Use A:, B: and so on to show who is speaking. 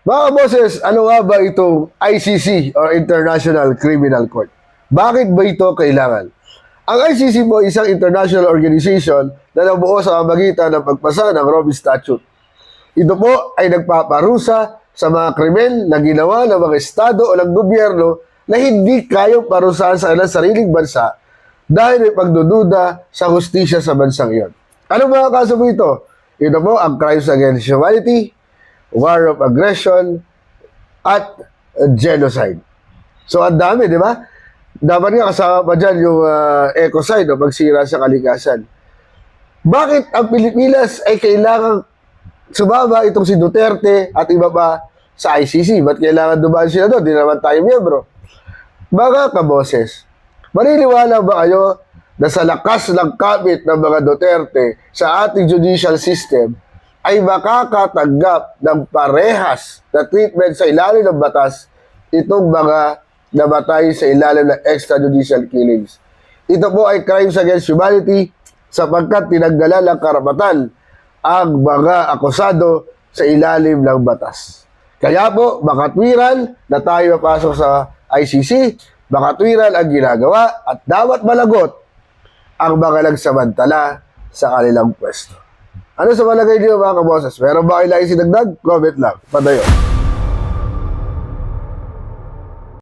A: Mga boses, ano nga ba itong ICC or International Criminal Court? Bakit ba ito kailangan? Ang ICC po ay isang international organization na nabuo sa pamamagitan ng pagpasa ng Rome Statute. Ito po ay nagpaparusa sa mga krimen na ginawa ng mga estado o ng gobyerno na hindi kayang parusahan sa kanilang sariling bansa dahil may pagdududa sa hustisya sa bansang iyon. Ano mga kaso po ito? Ito po ang crimes against humanity, war of aggression, at genocide. So, ang dami, di ba? Dapat nga kasama pa dyan yung ecocide o pagsira sa kalikasan. Bakit ang Pilipinas ay kailangang sumama itong si Duterte at iba pa sa ICC? Ba't kailangan dumaan sila doon? Di naman tayo miyembro. Mga kaboses, maniniwala ba kayo na sa lakas ng kapit ng mga Duterte sa ating judicial system ay makakatanggap ng parehas na treatment sa ilalim ng batas itong mga namatay sa ilalim ng extrajudicial killings? Ito po ay crimes against humanity sapagkat tinanggalan ng karapatan ang mga akusado sa ilalim ng batas. Kaya po, makatwiran na tayo mapasok sa ICC, makatwiran ang ginagawa at dapat malagot ang mga nagsamantala sa kanilang pwesto. Ano sa palagay niyo mga kaboses? Meron ba kayo lagi sinagdag? Comment lang. Padayon.